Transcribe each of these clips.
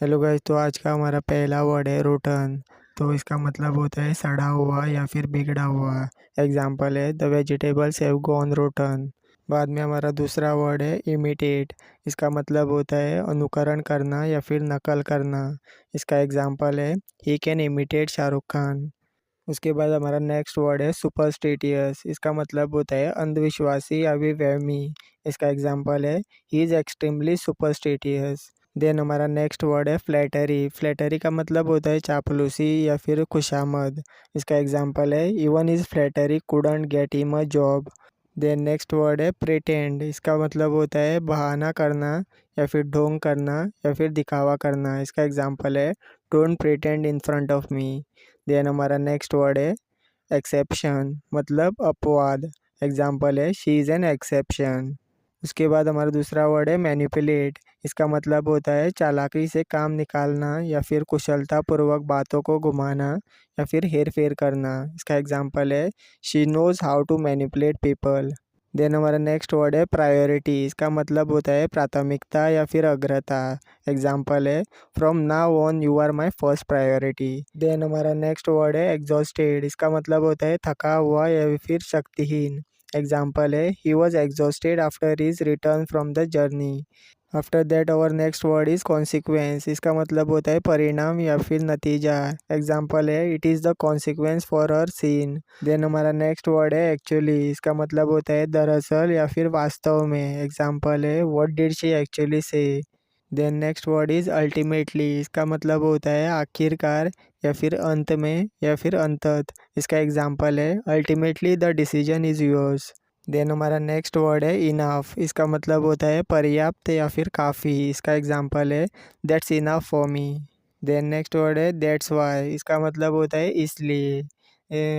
Hello guys, तो आज का हमारा पहला वर्ड है रोटन। तो इसका मतलब होता है सड़ा हुआ या फिर बिगड़ा हुआ। एग्जाम्पल है the vegetables have gone rotten. बाद में हमारा दूसरा वर्ड है इमिटेट। इसका मतलब होता है अनुकरण करना या फिर नकल करना। इसका एग्जाम्पल है he can imitate Shahrukh Khan. उसके बाद हमारा नेक्स्ट वर्ड है सुपरस्टिटियस। इसका मतलब होता है अंधविश्वासी या फिर वहमी। इसका एग्जाम्पल है ही इज एक्सट्रीमली सुपरस्टिटियस। देन हमारा नेक्स्ट वर्ड है फ्लैटरी। फ्लैटरी का मतलब होता है चापलूसी या फिर खुशामद। इसका एग्जाम्पल है even his flattery couldn't get him a job. Then next word है प्रिटेंड। इसका मतलब होता है बहाना करना या फिर ढोंग करना या फिर दिखावा करना। इसका एग्जाम्पल है don't pretend in front of me. Then हमारा नेक्स्ट वर्ड है एक्सेप्शन, मतलब अपवाद। एग्जाम्पल है शी इज़ एन एक्सेप्शन। उसके बाद हमारा दूसरा वर्ड है मैनिपुलेट। इसका मतलब होता है चालाकी से काम निकालना या फिर कुशलतापूर्वक बातों को घुमाना या फिर हेर फेर करना। इसका एग्जाम्पल है she knows how to manipulate people. Then हमारा नेक्स्ट वर्ड है प्रायोरिटी। इसका मतलब होता है प्राथमिकता या फिर अग्रता। एग्जाम्पल है from now on you are my first priority. Then हमारा नेक्स्ट वर्ड है एग्जॉस्टेड। इसका मतलब होता है थका हुआ या फिर शक्तिहीन। एग्जाम्पल है he was exhausted after his return from the journey. After that our next word is consequence. इसका मतलब होता है परिणाम या फिर नतीजा। एग्जाम्पल है it is the consequence for her sin. Then हमारा नेक्स्ट वर्ड है एक्चुअली। इसका मतलब होता है दरअसल या फिर वास्तव में। एग्जाम्पल है what did she actually say. Then next word is ultimately. इसका मतलब होता है आखिरकार या फिर अंत में या फिर अंतत। इसका एग्जाम्पल है ultimately the decision is yours. Then हमारा नेक्स्ट वर्ड है इनफ। इसका मतलब होता है पर्याप्त या फिर काफ़ी। इसका एग्जाम्पल है that's enough for me. Then next word है दैट्स वाई। इसका मतलब होता है इसलिए।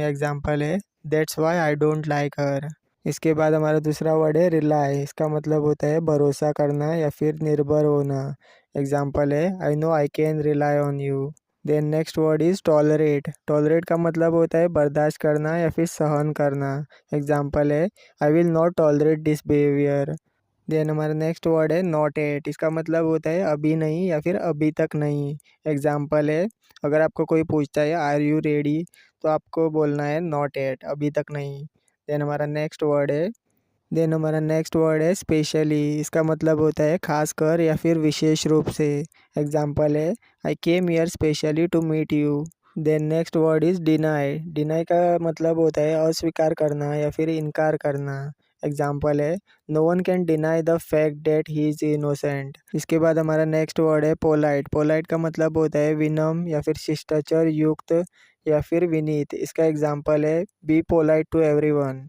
एग्जाम्पल है that's why I don't like her. इसके बाद हमारा दूसरा वर्ड है रिलाई। इसका मतलब होता है भरोसा करना या फिर निर्भर होना। एग्जाम्पल है I know I can rely on you. Then next word is tolerate. Tolerate का मतलब होता है बर्दाश्त करना या फिर सहन करना। एग्जाम्पल है I will not tolerate this behaviour. Then हमारा नेक्स्ट वर्ड है नॉट एट। इसका मतलब होता है अभी नहीं या फिर अभी तक नहीं। एग्जाम्पल है अगर आपको कोई पूछता है आर यू रेडी, तो आपको बोलना है नॉट एट, अभी तक नहीं। देन हमारा नेक्स्ट वर्ड है स्पेशली। इसका मतलब होता है खास कर या फिर विशेष रूप से। एग्जाम्पल है I came here specially to meet you. Then next word is deny. Deny का मतलब होता है अस्वीकार करना या फिर इनकार करना। एग्जाम्पल है no one can deny the fact that he is innocent. इसके बाद हमारा नेक्स्ट वर्ड है पोलाइट। पोलाइट का मतलब होता है विनम्र या फिर शिष्टाचार युक्त या फिर विनीत। इसका एग्जाम्पल है be polite to everyone.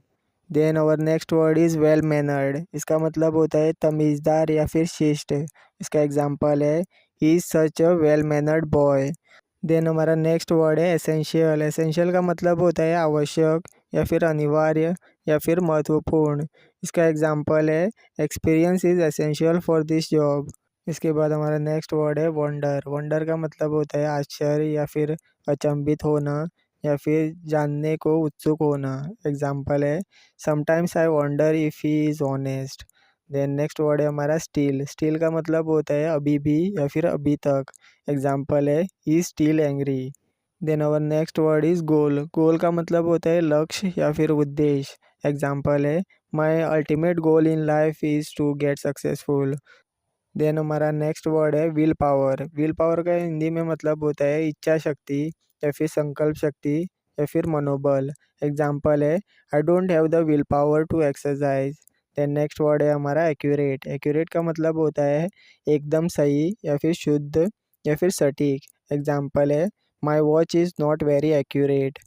Then our next word is well mannered. इसका मतलब होता है तमीज़दार या फिर शिष्ट। इसका एग्जाम्पल है he is such a well mannered boy. Then हमारा नेक्स्ट वर्ड है एसेंशियल। एसेंशियल का मतलब होता है आवश्यक या फिर अनिवार्य या फिर महत्वपूर्ण। इसका एग्जाम्पल है experience is essential for this job. इसके बाद हमारा नेक्स्ट वर्ड है वंडर। वंडर का मतलब होता है आश्चर्य या फिर अचंभित होना या फिर जानने को उत्सुक होना। एग्जाम्पल है sometimes I wonder if he is honest. Then next word है हमारा स्टिल। स्टिल का मतलब होता है अभी भी या फिर अभी तक। एग्जाम्पल है he is still angry. Then our next word is goal. Goal का मतलब होता है लक्ष्य या फिर उद्देश्य। एग्जाम्पल है my ultimate goal in life is to get successful. Then हमारा नेक्स्ट वर्ड है विल पावर। विल पावर का हिंदी में मतलब होता है इच्छा शक्ति या फिर संकल्प शक्ति या फिर मनोबल। एग्जाम्पल है I don't have the will power to exercise. Then next word है हमारा एक्यूरेट। एक्यूरेट का मतलब होता है एकदम सही या फिर शुद्ध या फिर सटीक। एग्जाम्पल है my watch is not very accurate.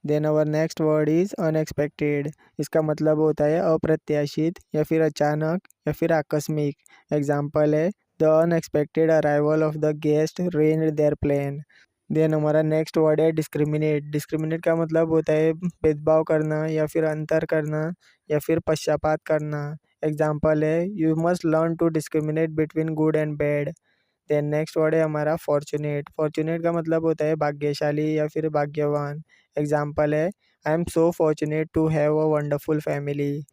Then our next word is unexpected. इसका मतलब होता है अप्रत्याशित या फिर अचानक या फिर आकस्मिक। एग्जाम्पल है the unexpected arrival of the guest range their plan. Then हमारा नेक्स्ट वर्ड है डिस्क्रिमिनेट। डिस्क्रिमिनेट का मतलब होता है भेदभाव करना या फिर अंतर करना या फिर पक्षपात करना। एग्जाम्पल है you must learn to discriminate between good and bad. Then next word है हमारा फॉर्चुनेट। फॉर्चुनेट का मतलब होता है भाग्यशाली या फिर भाग्यवान। एग्जाम्पल है I am so fortunate to have a wonderful family.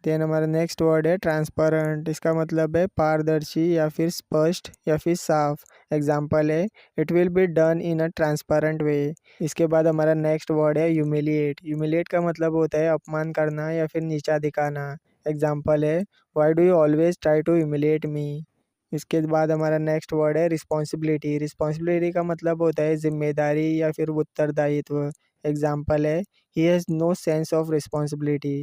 Then हमारा नेक्स्ट वर्ड है ट्रांसपेरेंट। इसका मतलब है पारदर्शी या फिर स्पष्ट या फिर साफ। एग्जाम्पल है it will be done in a transparent way. इसके बाद हमारा नेक्स्ट वर्ड है ह्यूमिलिएट। ह्यूमिलिएट का मतलब होता है अपमान करना या फिर नीचा दिखाना। एग्जाम्पल है why do you always try to humiliate me. इसके बाद हमारा नेक्स्ट वर्ड है रिस्पॉन्सिबिलिटी। रिस्पॉन्सिबिलिटी का मतलब होता है जिम्मेदारी या फिर उत्तरदायित्व। एग्जाम्पल है he has no sense of responsibility.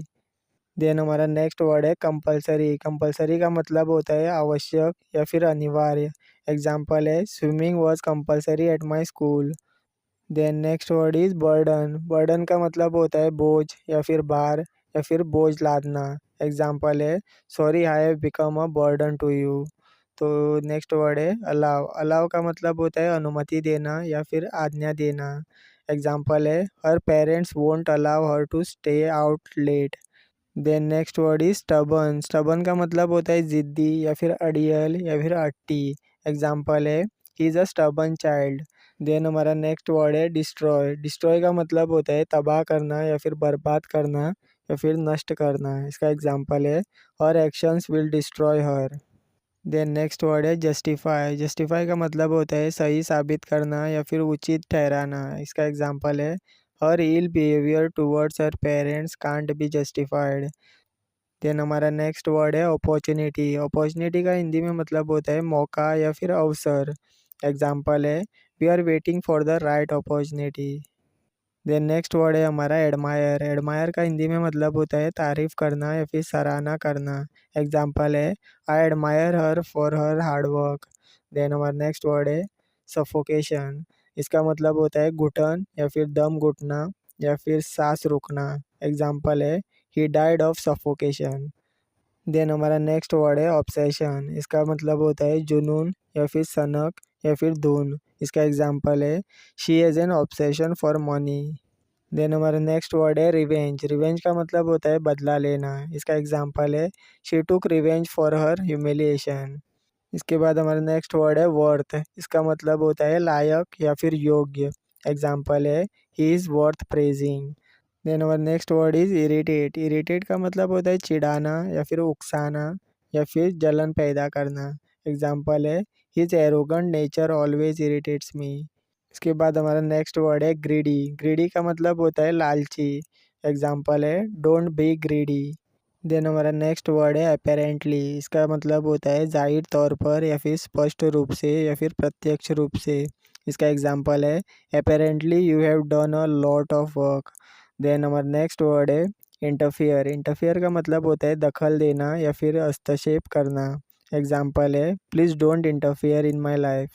Then हमारा नेक्स्ट वर्ड है कंपलसरी। कंपलसरी का मतलब होता है आवश्यक या फिर अनिवार्य। एग्जाम्पल है swimming was compulsory at my school. Then next word is burden. Burden का मतलब होता है बोझ या फिर भार या फिर बोझ लादना। एग्जाम्पल है sorry I have become a burden to you. तो नेक्स्ट वर्ड है अलाउ। अलाउ का मतलब होता है अनुमति देना या फिर आज्ञा देना। एग्जाम्पल है her parents won't allow her to stay out late. Then next word is stubborn. Stubborn का मतलब होता है जिद्दी या फिर अड़ियल या फिर अट्टी। एग्जाम्पल है he is a stubborn child. Then हमारा नेक्स्ट वर्ड है डिस्ट्रॉय। डिस्ट्रॉय का मतलब होता है तबाह करना या फिर बर्बाद करना या फिर नष्ट करना। इसका एग्जाम्पल है her actions will destroy her. Then next word है जस्टिफाई। जस्टिफाई का मतलब होता है सही साबित करना या फिर उचित ठहराना। इसका एग्जाम्पल है her ill behaviour towards her parents can't be justified. Then हमारा नेक्स्ट वर्ड है अपॉर्चुनिटी। अपॉर्चुनिटी का हिंदी में मतलब होता है मौका या फिर अवसर। एग्जाम्पल है we are waiting for the right opportunity. Then next word है हमारा एडमायर। एडमायर का हिंदी में मतलब होता है तारीफ करना या फिर सराहना करना। एग्जाम्पल है I admire her for her hard work. Then हमारा नेक्स्ट वर्ड है सफोकेशन। इसका मतलब होता है घुटन या फिर दम घुटना या फिर सांस रुकना। एग्जाम्पल है he died of suffocation. Then हमारा नेक्स्ट वर्ड है ऑब्सेशन। इसका मतलब होता है जुनून या फिर सनक या फिर धुन। इसका एग्जाम्पल है she has an obsession for money. Then हमारा नेक्स्ट वर्ड है रिवेंज। रिवेंज का मतलब होता है बदला लेना। इसका एग्जाम्पल है she took revenge for her humiliation. इसके बाद हमारा नेक्स्ट वर्ड है वर्थ। इसका मतलब होता है लायक या फिर योग्य। एग्जाम्पल है he is worth praising. Then हमारा next word is irritate. Irritate का मतलब होता है चिढ़ाना या फिर उकसाना या फिर जलन पैदा करना। एग्जाम्पल है his arrogant nature always irritates me. इसके बाद हमारा नेक्स्ट वर्ड है ग्रीडी। ग्रीडी का मतलब होता है लालची। एग्जाम्पल है डोंट बी ग्रीडी। देन हमारा नेक्स्ट वर्ड है अपेरेंटली। इसका मतलब होता है जाहिर तौर पर या फिर स्पष्ट रूप से या फिर प्रत्यक्ष रूप से। इसका एग्जाम्पल है apparently you have done a lot of work. Then हमारा नेक्स्ट वर्ड है इंटरफियर। इंटरफियर का मतलब होता है दखल देना या फिर हस्तक्षेप करना। एग्जाम्पल है please don't interfere in my life.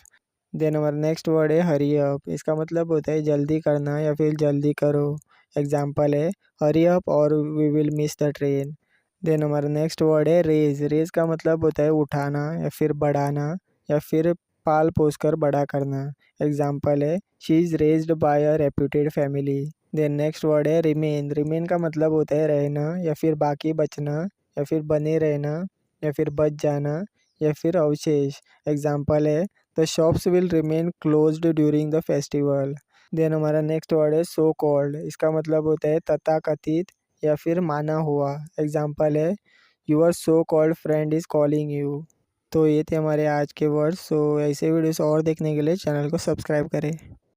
Then हमारा नेक्स्ट वर्ड है हरी अप। इसका मतलब होता है जल्दी करना या फिर जल्दी करो। एग्जाम्पल है hurry up or we will miss the train. Then हमारा नेक्स्ट वर्ड है रेज। रेज का मतलब होता है उठाना या फिर बढ़ाना या फिर पाल पोस कर बड़ा करना। एग्जाम्पल है she is raised by a reputed family. Then next word is remain. Remain का मतलब होता है रहना या फिर बाकी बचना या फिर बने रहना या फिर बच जाना या फिर अवशेष। एग्जाम्पल है the shops will remain closed during the festival. Then हमारा नेक्स्ट वर्ड है सो कॉल्ड। इसका मतलब होता है तथाकथित या फिर माना हुआ। एग्जाम्पल है your so called friend is calling you. तो ये थे हमारे आज के वर्ड्स। सो ऐसे वीडियोस और देखने के लिए चैनल को सब्सक्राइब करें।